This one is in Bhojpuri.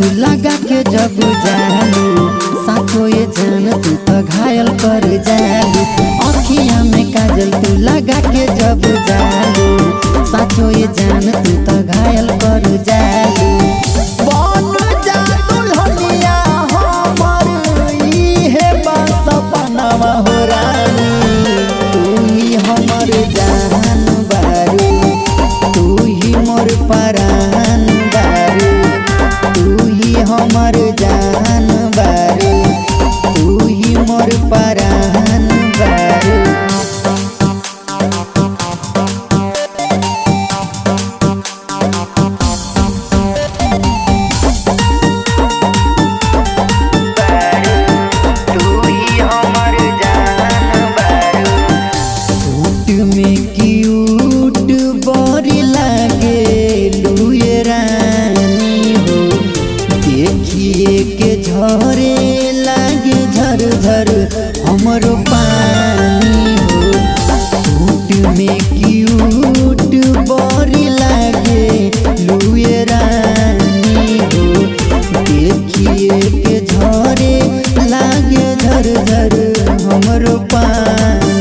तू लगा के जब जालू साथो ये जान तू तो घायल कर जालू। अखियां में काजल तू लगा के जब जालू साथो ये जान तू तो घायल कर जालू। बन जा दुल्हनिया हमर इहे बा सपनावा हो रानी। तू ही हमर जान बारू तू ही मोर परान बारू तू ही हमर जान बारू तू ही मोर परान बारू। में क्यूट बड़ी लागे लुए रानी हो देखिए के झरे लागे झर झर हमरो पानी हो। सूट में क्यूट बड़ी लागे लुए रानी हो देखिए के झरे लागे झर झर हमरो पानी।